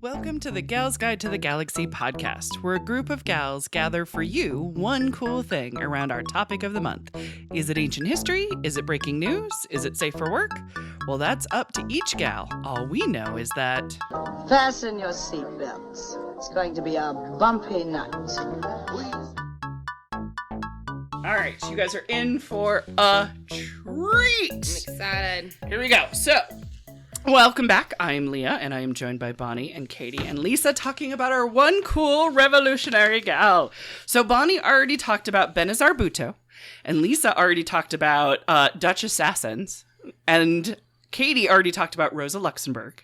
Welcome to the Gals Guide to the Galaxy podcast, where a group of gals gather for you one cool thing around our topic of the month. Is it ancient history? Is it breaking news? Is it safe for work? Well, that's up to each gal. All we know is that... Fasten your seatbelts. It's going to be a bumpy night. All right, you guys are in for a treat. I'm excited. Here we go. So... welcome back. I'm Leah, and I am joined by Bonnie and Katie and Lisa talking about our one cool revolutionary gal. So Bonnie already talked about Benazir Bhutto, and Lisa already talked about Dutch assassins, and Katie already talked about Rosa Luxemburg.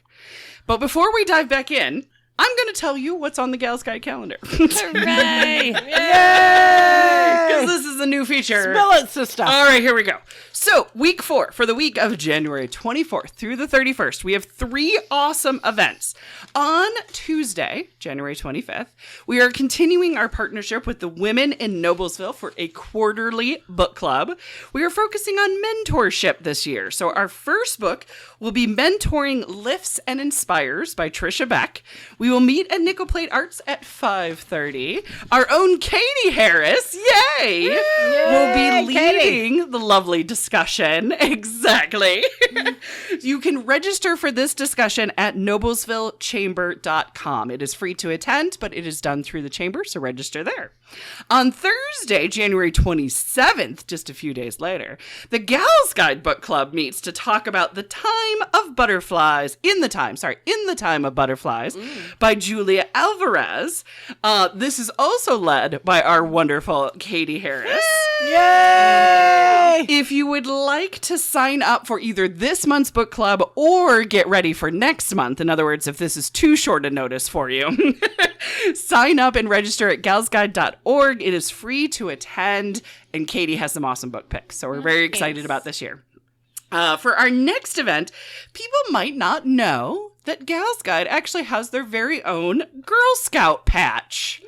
But before we dive back in, I'm going to tell you what's on the Gals Guide calendar. Hooray! Yay! Because this is a new feature. Spill it, sister. All right, here we go. So, week 4, for the week of January 24th through the 31st, we have 3 awesome events. On Tuesday, January 25th, we are continuing our partnership with the Women in Noblesville for a quarterly book club. We are focusing on mentorship this year. So, our first book will be Mentoring Lifts and Inspires by Trisha Beck. We will meet at Nickel Plate Arts at 5:30. Our own Katie Harris, yay, will be leading the lovely discussion. Exactly. You can register for this discussion at noblesvillechamber.com. It is free to attend, but it is done through the chamber, so register there. On Thursday, January 27th, just a few days later, the Gals Guide Book Club meets to talk about In the Time of Butterflies by Julia Alvarez. This is also led by our wonderful Katie Harris. Yay! If you would like to sign up for either this month's book club or get ready for next month, in other words, if this is too short a notice for you, sign up and register at galsguide.org. It is free to attend, and Katie has some awesome book picks, so we're very excited about this year. For our next event, people might not know that Gals Guide actually has their very own Girl Scout patch.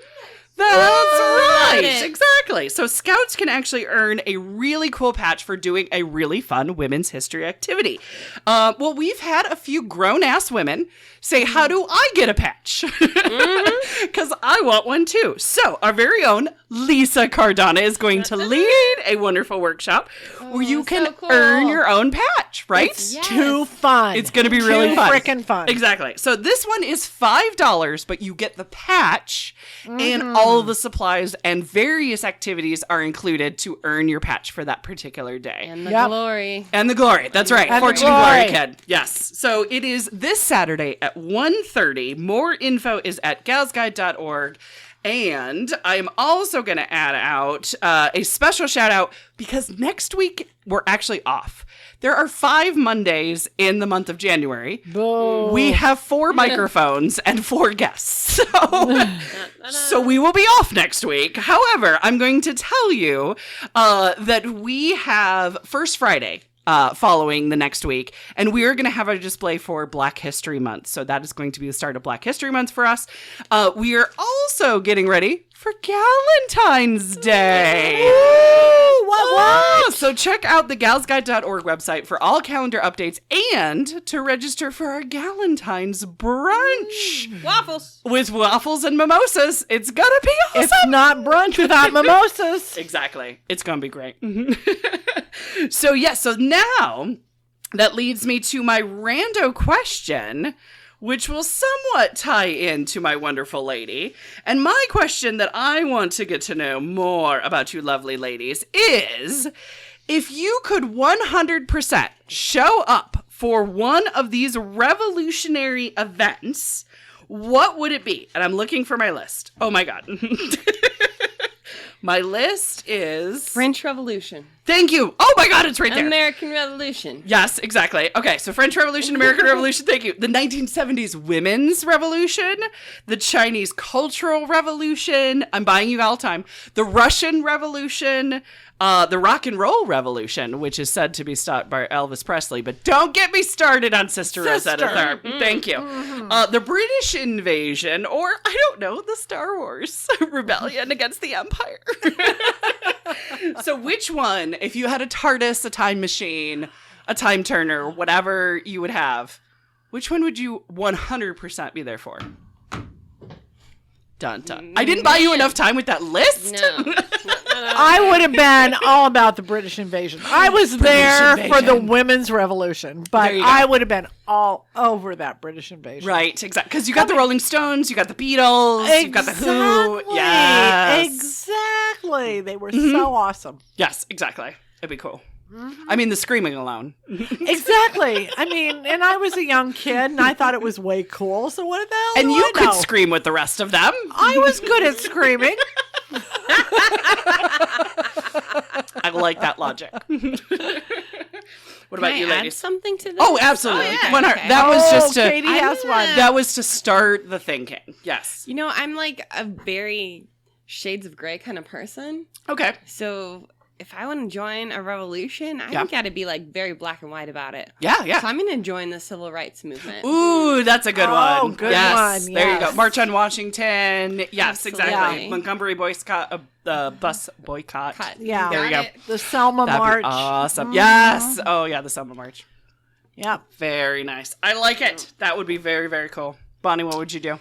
That's right. Exactly. So Scouts can actually earn a really cool patch for doing a really fun women's history activity. Well, we've had a few grown-ass women say, how do I get a patch? Because I want one too. So our very own Lisa Cardona is going to lead a wonderful workshop where you can earn your own patch, right? It's too fun. It's going to be really fun. Freaking fun. Exactly. So this one is $5, but you get the patch and all of the supplies and various activities are included to earn your patch for that particular day. And the glory. And the glory. That's right. And Fortune the Glory glory. Kid. Yes. So it is this Saturday at 1:30. More info is at galsguide.org. And I'm also going to add out a special shout out because next week we're actually off. There are 5 Mondays in the month of January. Boo. We have 4 microphones and 4 guests. So we will be off next week. However, I'm going to tell you that we have First Friday following the next week, and we are going to have a display for Black History Month. So that is going to be the start of Black History Month for us. We are also getting ready for Galentine's Day. What? So check out the galsguide.org website for all calendar updates and to register for our Galentine's brunch. Waffles. With waffles and mimosas. It's gonna be awesome. It's not brunch without mimosas. Exactly. It's gonna be great. So now that leads me to my rando question, which will somewhat tie into my wonderful lady. And my question that I want to get to know more about you lovely ladies is, if you could 100% show up for one of these revolutionary events, what would it be? And I'm looking for my list. Oh my God. My list is... French Revolution. Thank you. Oh my God, it's right there. American Revolution. Yes, exactly. Okay, so French Revolution, American Revolution, thank you. The 1970s Women's Revolution, the Chinese Cultural Revolution, I'm buying you all the time, the Russian Revolution, the Rock and Roll Revolution, which is said to be started by Elvis Presley, but don't get me started on Sister Rosetta Tharpe. Thank you. The British invasion, or I don't know, the Star Wars rebellion against the Empire. So which one, if you had a TARDIS, a time machine, a time turner, whatever you would have, Which one would you 100% be there for? Dun dun. I didn't buy you enough time with that list. No. I would have been all about the British invasion. I was there for the women's revolution, but There you go. I would have been all over that British invasion. Right, exactly. Because you got the Rolling Stones, you got the Beatles, you got the Who. Exactly. Yes. Exactly. They were so awesome. Yes, exactly. It'd be cool. I mean, the screaming alone. Exactly. I mean, and I was a young kid, and I thought it was way cool. So what the hell? And do you I could know? scream with the rest of them. I was good at screaming. I like that logic. What about Can you, I add ladies? something to this? Oh, absolutely. yeah. 100. Okay. That was just to Katie has one. that was to start the thinking. Yes. You know, I'm like a very shades of gray kind of person. Okay. So if I want to join a revolution, I Yeah. got to be like very black and white about it. Yeah, yeah. So I'm going to join the civil rights movement. Ooh, that's a good Oh, one. good yes, one, there you go. yes. March on Washington. Yes, exactly. Absolutely. Montgomery boycott, bus boycott. Cut. Yeah. There we Got go. it. The Selma That'd be March. awesome. Yes. Oh, yeah, the Selma March. Yep. Very nice. I like it. That would be very, very cool. Bonnie, what would you do?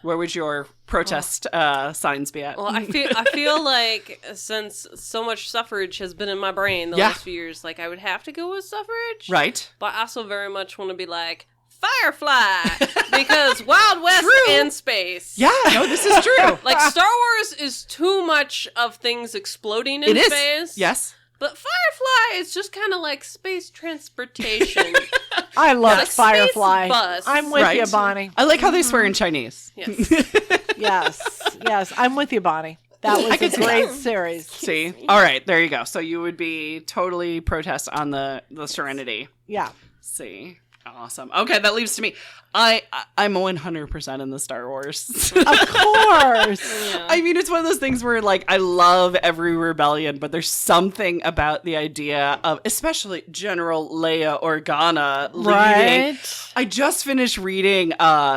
Where would your protest signs be at? Well, I feel like since so much suffrage has been in my brain the Yeah. last few years, like I would have to go with suffrage. Right. But I also very much want to be like Firefly because Wild West True. and space. Yeah, no, this is true. Like Star Wars is too much of things exploding in It is. space. Yes. But Firefly is just kind of like space transportation. I love Like Firefly. space bus. I'm with Right. you, Bonnie. I like how they swear in Chinese. Yes. Yes. I'm with you, Bonnie. That was can a see great that. series. See? All right, there you go. So you would be totally protest on the Serenity. Yeah. See? Awesome. Okay, that leaves to me. I'm 100% in the Star Wars. Of course. Yeah. I mean, it's one of those things where, like, I love every rebellion, but there's something about the idea of, especially General Leah Organa leading. Right. I just finished reading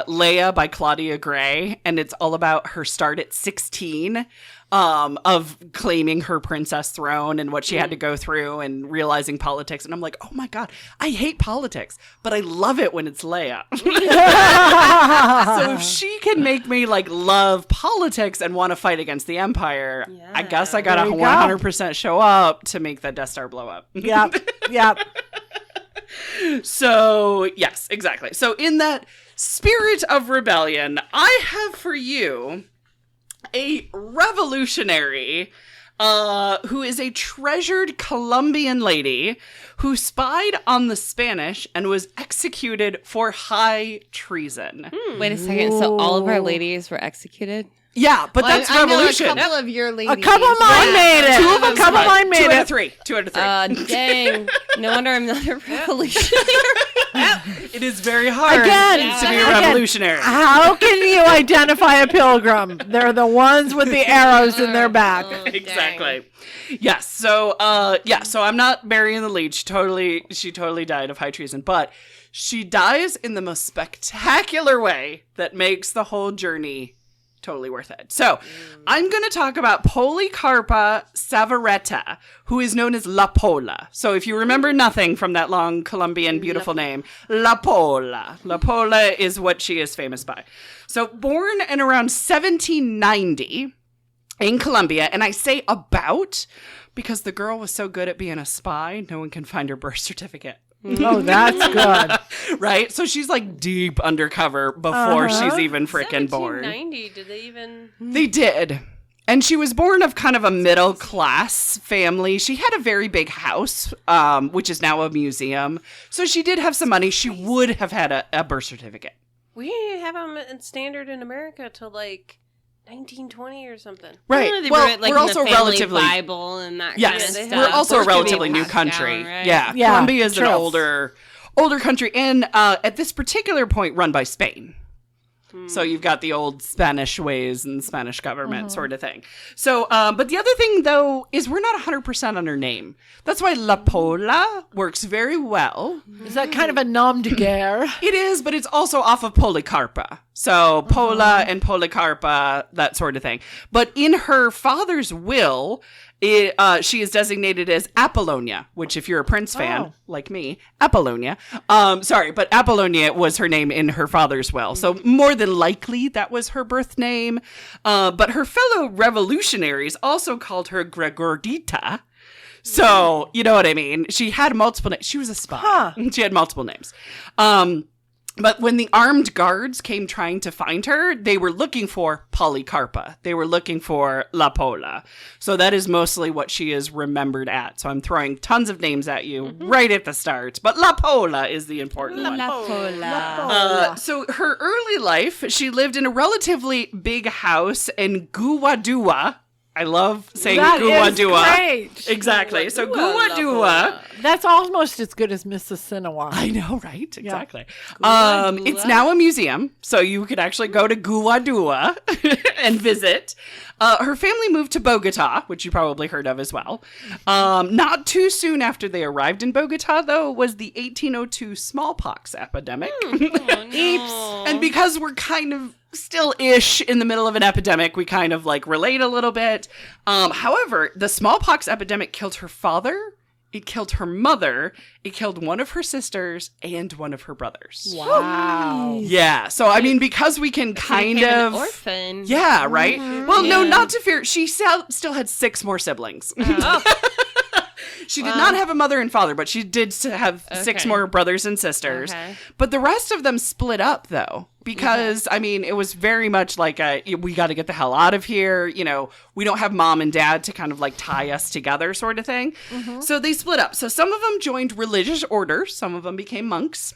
Leah by Claudia Gray, and it's all about her start at 16. Of claiming her princess throne and what she had to go through and realizing politics. And I'm like, oh my God, I hate politics, but I love it when it's Leia. So if she can make me like love politics and want to fight against the Empire, I guess I gotta There you go. 100% show up to make the Death Star blow up. Yep. So yes, exactly. So in that spirit of rebellion, I have for you a revolutionary who is a treasured Colombian lady who spied on the Spanish and was executed for high treason. Wait a second. So all of our ladies were executed? Yeah, but that's I know revolution. a couple of your ladies. A couple of mine made it. Two of them A couple of mine made Two out it. of three. 2 out of 3. Dang. No wonder I'm not a revolutionary. It is very hard Again, to be a again. revolutionary. How can you identify a pilgrim? They're the ones with the arrows in their back. Exactly. Yes. So, So I'm not burying the lead. She totally died of high treason, but she dies in the most spectacular way that makes the whole journey totally worth it. So I'm going to talk about Policarpa Savaretta, who is known as La Pola. So if you remember nothing from that long Colombian beautiful name, La Pola. La Pola is what she is famous by. So born in around 1790 in Colombia, and I say about because the girl was so good at being a spy, no one can find her birth certificate. Oh, that's good. Right? So she's like deep undercover before she's even freaking born. 1790, did they even... They did. And she was born of kind of a middle class family. She had a very big house, which is now a museum. So she did have some money. She would have had a birth certificate. We didn't have them in standard in America till like 1920 or something. Right. They Well, wrote, like, we're in also the family relatively... Bible and that Yes, kind of we're stuff. also a Those could be relatively new passed country. down, right? Yeah, Yeah, Colombia is an true. older country, and at this particular point, run by Spain. So you've got the old Spanish ways and Spanish government sort of thing. So, but the other thing though is we're not 100% on her name. That's why La Pola works very well. Is that kind of a nom de guerre? It is, but it's also off of Policarpa. So Pola and Policarpa, that sort of thing. But in her father's will, she is designated as Apollonia, which if you're a Prince fan, like me, Apollonia. But Apollonia was her name in her father's will. So more than likely that was her birth name. But her fellow revolutionaries also called her Gregordita. So, you know what I mean? She had multiple names. She was a spy. She had multiple names. But when the armed guards came trying to find her, they were looking for Policarpa. They were looking for La Pola. So that is mostly what she is remembered at. So I'm throwing tons of names at you right at the start. But La Pola is the important one. La Pola. So her early life, she lived in a relatively big house in Guadua. I love saying Guadua. Great. Exactly. So Guadua. That's almost as good as Mississinawa. I know, right? Exactly. It's now a museum, so you could actually go to Guadua and visit. Her family moved to Bogota, which you probably heard of as well. Not too soon after they arrived in Bogota, though, was the 1802 smallpox epidemic. And because we're kind of still-ish in the middle of an epidemic, we kind of like relate a little bit. However, the smallpox epidemic killed her father, it killed her mother, it killed one of her sisters, and one of her brothers. Wow. Yeah. So, I mean, because we can kind of... An orphan. Yeah, right? Well, no, not to fear. She still had 6 more siblings. She did not have a mother and father, but she did have 6 more brothers and sisters. Okay. But the rest of them split up, though, because, I mean, it was very much like we got to get the hell out of here. You know, we don't have mom and dad to kind of like tie us together sort of thing. So they split up. So some of them joined religious orders. Some of them became monks.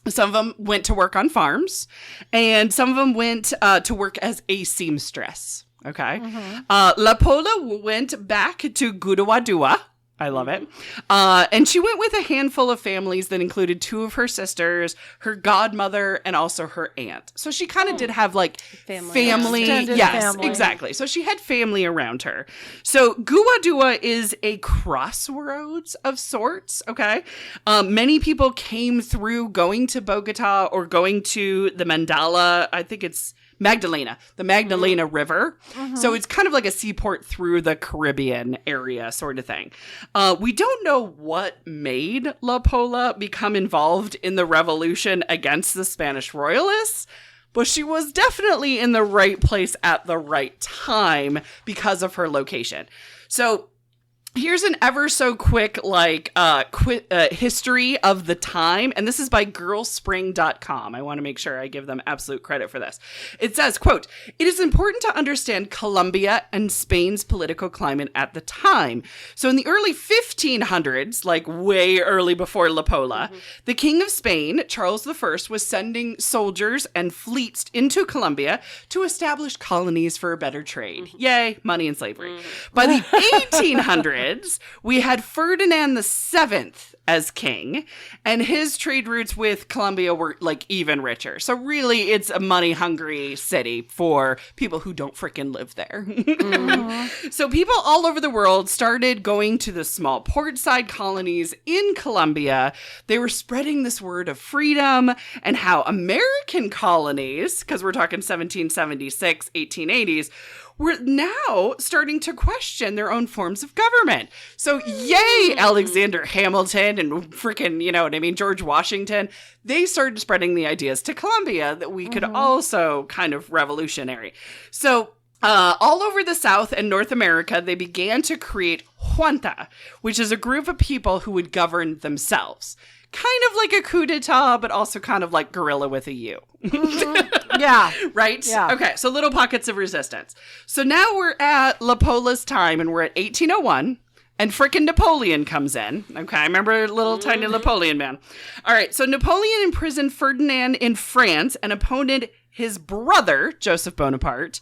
Some of them went to work on farms. And some of them went to work as a seamstress. Okay. La Pola went back to Guadua. I love it. And she went with a handful of families that included 2 of her sisters, her godmother, and also her aunt. So she kind of did have like family. Extended Yes, family. exactly. So she had family around her. So Guadua is a crossroads of sorts. Okay. Many people came through going to Bogota or going to the Mandala. I think it's the Magdalena River. So it's kind of like a seaport through the Caribbean area sort of thing. We don't know what made La Pola become involved in the revolution against the Spanish royalists, but she was definitely in the right place at the right time because of her location. So here's an ever so quick history of the time, and this is by girlspring.com. I want to make sure I give them absolute credit for this. It says, quote, "It is important to understand Colombia and Spain's political climate at the time. So in the early 1500s, like way early before La Pola, the King of Spain, Charles I, was sending soldiers and fleets into Colombia to establish colonies for a better trade. Yay, money and slavery. By the 1800s, we had Ferdinand VII as king, and his trade routes with Colombia were like even richer. So really, it's a money-hungry city for people who don't freaking live there. So people all over the world started going to the small portside colonies in Colombia. They were spreading this word of freedom and how American colonies, because we're talking 1776, 1880s, were now starting to question their own forms of government. So yay, Alexander Hamilton and freaking, you know what I mean, George Washington. They started spreading the ideas to Colombia that we could also kind of revolutionary. So all over the South and North America, they began to create junta, which is a group of people who would govern themselves. Kind of like a coup d'etat, but also kind of like guerrilla with a U. Yeah. Right? Yeah. Okay, so little pockets of resistance. So now we're at La Pola's time, and we're at 1801, and frickin' Napoleon comes in. Okay, remember little tiny Napoleon man. All right, so Napoleon imprisoned Ferdinand in France and appointed his brother, Joseph Bonaparte,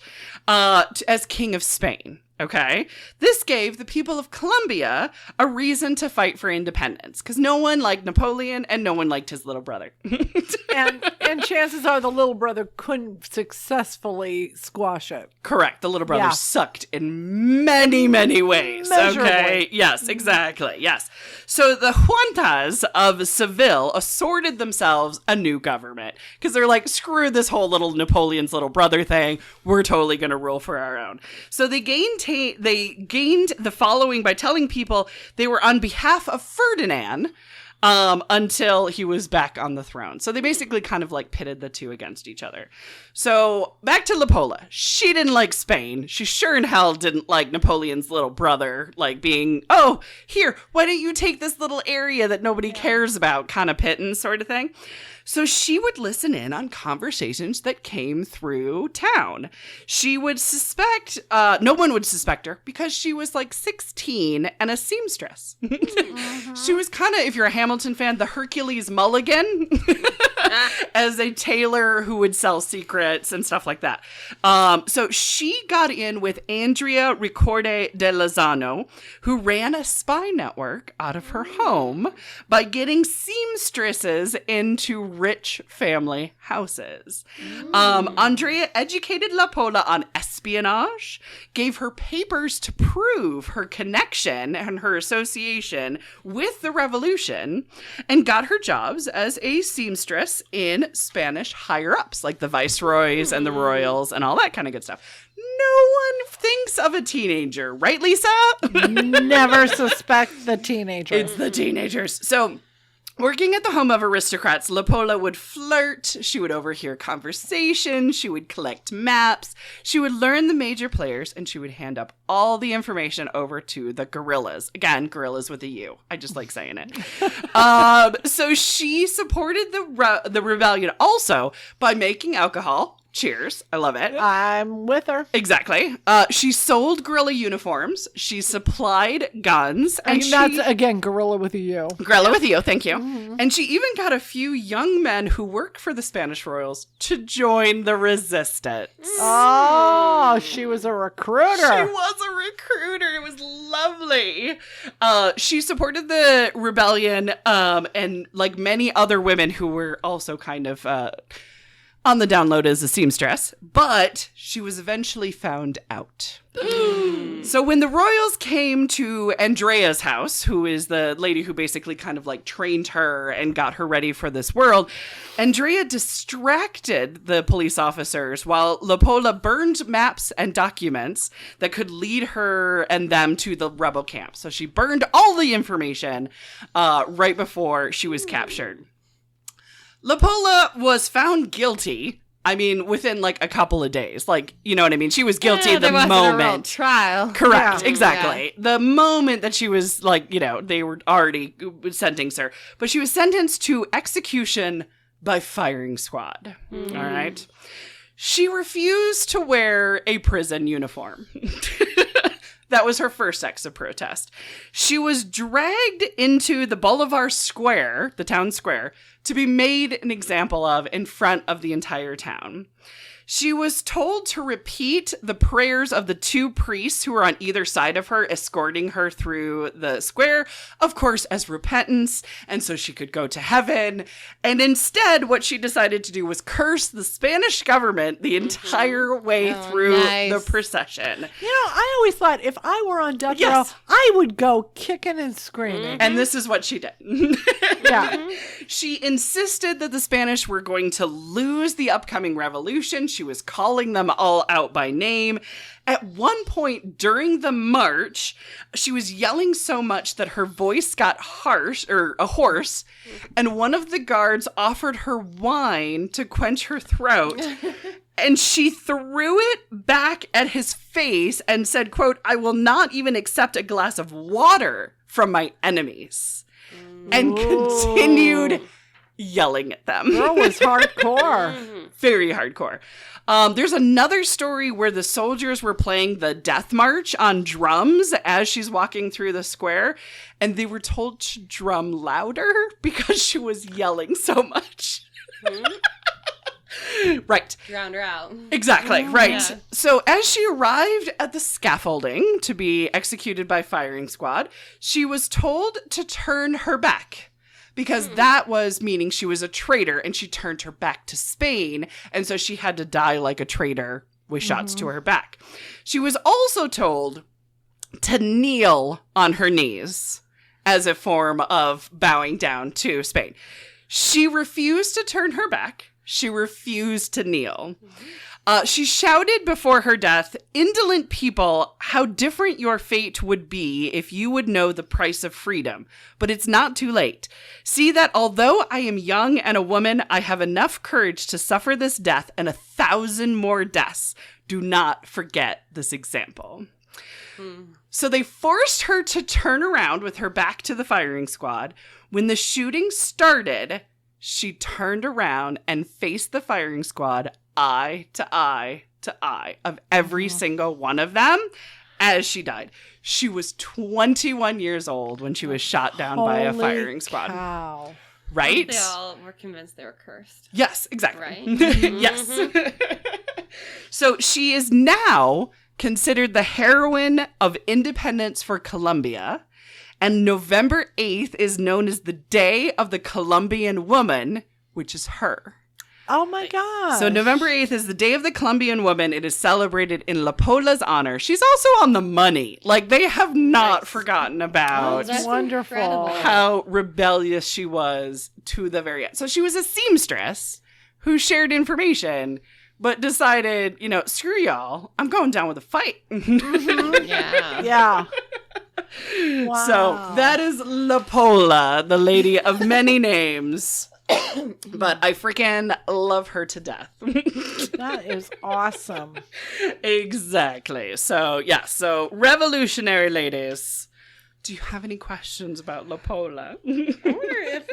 as King of Spain. Okay. This gave the people of Colombia a reason to fight for independence because no one liked Napoleon and no one liked his little brother. and chances are the little brother couldn't successfully squash it. Correct. The little brother sucked in many, many ways. Measurably. Okay. Yes, exactly. Yes. So the juntas of Seville assorted themselves a new government because they're like, screw this whole little Napoleon's little brother thing. We're totally going to rule for our own. So they gained the following by telling people they were on behalf of Ferdinand until he was back on the throne. So they basically kind of like pitted the two against each other. So back to La Pola. She didn't like Spain. She sure in hell didn't like Napoleon's little brother, like being, oh, here, why don't you take this little area that nobody cares about, kind of pitting sort of thing. So she would listen in on conversations that came through town. She would suspect, no one would suspect her because she was like 16 and a seamstress. She was kind of, if you're a Hamilton fan, the Hercules Mulligan as a tailor who would sell secrets and stuff like that. So she got in with Andrea Ricorde de Lozano, who ran a spy network out of her home by getting seamstresses into rich family houses. Andrea educated La Pola on espionage, gave her papers to prove her connection and her association with the revolution, and got her jobs as a seamstress in Spanish higher-ups, like the viceroys and the royals and all that kind of good stuff. No one thinks of a teenager, right, Lisa? Never suspect the teenager. It's the teenagers. So, working at the home of aristocrats, La Pola would flirt, she would overhear conversation, she would collect maps, she would learn the major players, and she would hand up all the information over to the guerrillas. Again, guerrillas with a U. I just like saying it. So she supported the rebellion also by making alcohol. Cheers. I love it. I'm with her. Exactly. She sold guerrilla uniforms. She supplied guns. And that's, again, gorilla with a U. Gorilla with a U, thank you. Mm-hmm. And she even got a few young men who worked for the Spanish royals to join the resistance. Oh, she was a recruiter. She was a recruiter. It was lovely. She supported the rebellion and like many other women who were also kind of... on the download as a seamstress, but she was eventually found out. So when the royals came to Andrea's house, who is the lady who basically kind of like trained her and got her ready for this world, Andrea distracted the police officers while La Pola burned maps and documents that could lead her and them to the rebel camp. So she burned all the information right before she was captured. La Pola was found guilty. I mean, within like a couple of days. Like, you know what I mean? She was guilty the there wasn't a real moment. trial. Correct, Yeah. exactly. The moment that she was like, you know, they were already sentencing her. But she was sentenced to execution by firing squad. All right. She refused to wear a prison uniform. That was her first acts of protest. She was dragged into the Boulevard Square, the town square, to be made an example of in front of the entire town. She was told to repeat the prayers of the two priests who were on either side of her, escorting her through the square, of course, as repentance, and so she could go to heaven. And instead, what she decided to do was curse the Spanish government the entire way through the procession. You know, I always thought if I were on death row, Yes. I would go kicking and screaming. And this is what she did. Yeah. She insisted that the Spanish were going to lose the upcoming revolution. She was calling them all out by name. At one point during the march, she was yelling so much that her voice got hoarse, and one of the guards offered her wine to quench her throat. And she threw it back at his face and said, quote, "I will not even accept a glass of water from my enemies." And continued yelling at them. Girl was hardcore. Very hardcore. There's another story where the soldiers were playing the death march on drums as she's walking through the square, and they were told to drum louder because she was yelling so much. Right. Drowned her out. Exactly, right. Yeah. So as she arrived at the scaffolding to be executed by firing squad, she was told to turn her back because that was meaning she was a traitor and she turned her back to Spain. And so she had to die like a traitor with shots to her back. She was also told to kneel on her knees as a form of bowing down to Spain. She refused to turn her back. She refused to kneel. She shouted before her death, "Indolent people, how different your fate would be if you would know the price of freedom. But it's not too late. See that although I am young and a woman, I have enough courage to suffer this death and 1,000 more deaths. Do not forget this example." So they forced her to turn around with her back to the firing squad. When the shooting started, she turned around and faced the firing squad eye to eye to eye of every single one of them as she died. She was 21 years old when she was shot down by a firing squad. Cow. Right? They all were convinced they were cursed. Yes, exactly. Right? Yes. So she is now considered the heroine of independence for Colombia. And November 8th is known as the Day of the Colombian Woman, which is her. Oh my God. So November 8th is the Day of the Colombian Woman. It is celebrated in La Pola's honor. She's also on the money. Like, they have not forgotten about That's wonderful. incredible. how rebellious she was to the very end. So she was a seamstress who shared information, but decided, screw y'all, I'm going down with a fight. Yeah. Yeah. Wow. So that is La Pola, the lady of many names. But I freaking love her to death. That is awesome. Exactly. So, yeah. So, revolutionary ladies. Do you have any questions about La Pola? I wonder if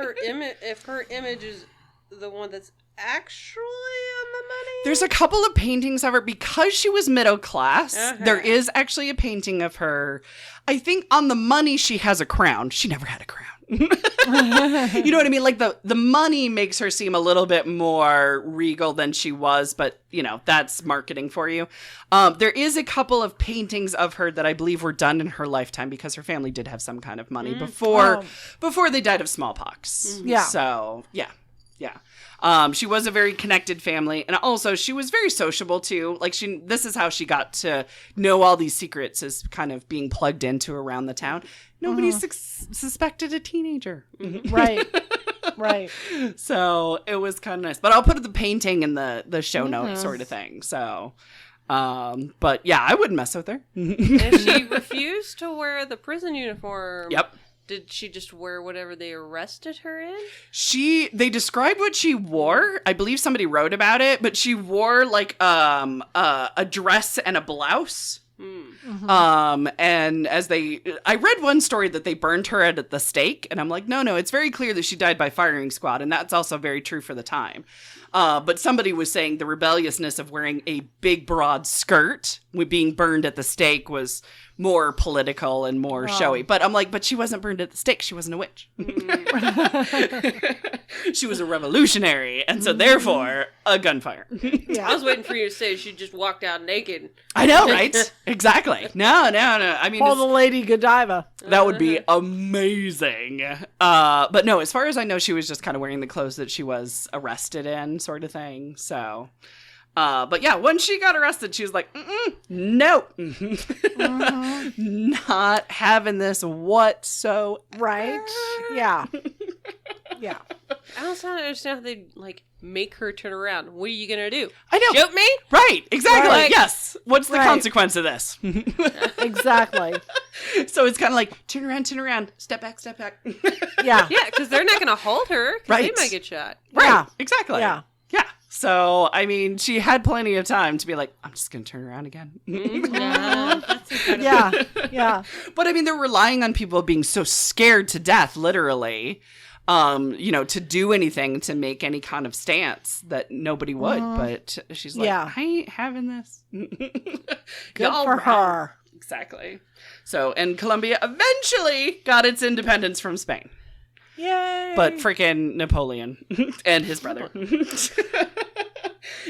her image is the one that's actually on the money. There's a couple of paintings of her because she was middle class. There is actually a painting of her. I think on the money she has a crown. She never had a crown. You know what I mean? Like the money makes her seem a little bit more regal than she was, but that's marketing for you. There is a couple of paintings of her that I believe were done in her lifetime because her family did have some kind of money before they died of smallpox. Yeah. So yeah. She was a very connected family, and also she was very sociable too. Like this is how she got to know all these secrets, as kind of being plugged into around the town. Nobody suspected a teenager. Right. So it was kind of nice. But I'll put the painting in the show notes sort of thing. So, but yeah, I wouldn't mess with her. And she refused to wear the prison uniform. Yep. Did she just wear whatever they arrested her in? They described what she wore. I believe somebody wrote about it, but she wore like a dress and a blouse. And I read one story that they burned her at the stake, and I'm like, no, it's very clear that she died by firing squad, and that's also very true for the time. But somebody was saying the rebelliousness of wearing a big, broad skirt with being burned at the stake was more political and more showy. But I'm like, but she wasn't burned at the stake. She wasn't a witch. She was a revolutionary, and so therefore a gunfire. I was waiting for you to say she just walked out naked. I know, right? Exactly. No. I mean, Call the Lady Godiva. that would be amazing. But no, as far as I know, she was just kind of wearing the clothes that she was arrested in, sort of thing. So, but yeah, when she got arrested, she was like, no, not having this whatsoever. Right? Yeah. Yeah. I don't understand how they make her turn around. What are you gonna do? I know. Shoot me? Right, exactly. Right. Yes. What's the Right. consequence of this? Exactly. So it's kind of like, turn around, step back. Yeah. Yeah, because they're not gonna hold her. 'Cause Right. They might get shot. Right, Yeah. exactly. Yeah. So, I mean, she had plenty of time to be like, I'm just going to turn around again. Yeah, that's incredible. Yeah. But I mean, they're relying on people being so scared to death, literally, to do anything, to make any kind of stance that nobody would. But she's like, Yeah. I ain't having this. Good for her. Exactly. So, and Colombia eventually got its independence from Spain. Yay. But freaking Napoleon and his brother.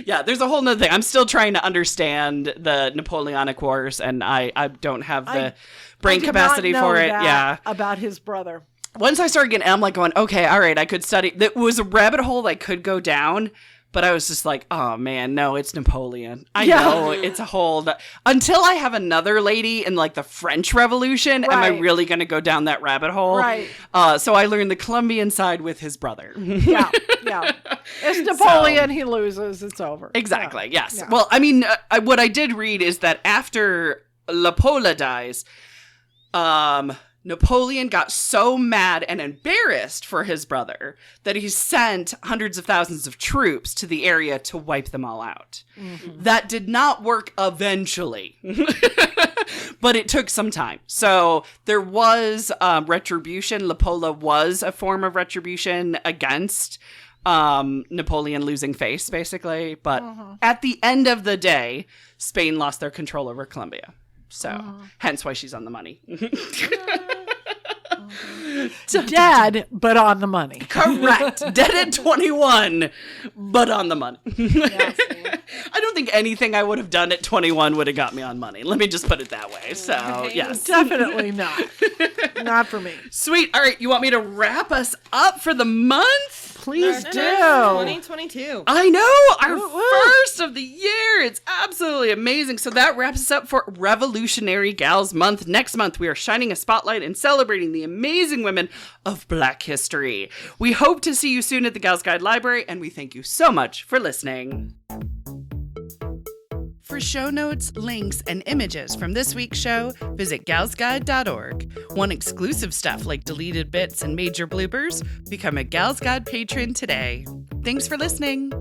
Yeah, there's a whole nother thing. I'm still trying to understand the Napoleonic Wars, and I don't have the brain capacity for it. Yeah. About his brother. Once I started getting, I'm like going, okay, all right, I could study. That was a rabbit hole I could go down, but I was just like, oh man, no, it's Napoleon. I know it's a whole. Until I have another lady in like the French Revolution, am I really going to go down that rabbit hole? Right. So I learned the Colombian side with his brother. Yeah. It's Napoleon. He loses. It's over. Exactly. Yeah. Yes. Yeah. Well, I mean, what I did read is that after Pola dies, Napoleon got so mad and embarrassed for his brother that he sent hundreds of thousands of troops to the area to wipe them all out. Mm-hmm. That did not work eventually, but it took some time. So there was retribution. Pola was a form of retribution against Napoleon losing face, basically. But at the end of the day, Spain lost their control over Colombia. So hence why she's on the money. Dead, but on the money. Correct. Dead at 21, but on the money. Yes. I don't think anything I would have done at 21 would have got me on money. Let me just put it that way. So, yes. Definitely not. Not for me. Sweet. All right. You want me to wrap us up for the month? Please do. 2022. I know. Our first of the year. It's absolutely amazing. So that wraps us up for Revolutionary Gals Month. Next month, we are shining a spotlight and celebrating the amazing women of Black history. We hope to see you soon at the Gals Guide Library, and we thank you so much for listening. For show notes, links, and images from this week's show, visit galsguide.org. Want exclusive stuff like deleted bits and major bloopers? Become a Gals Guide patron today. Thanks for listening.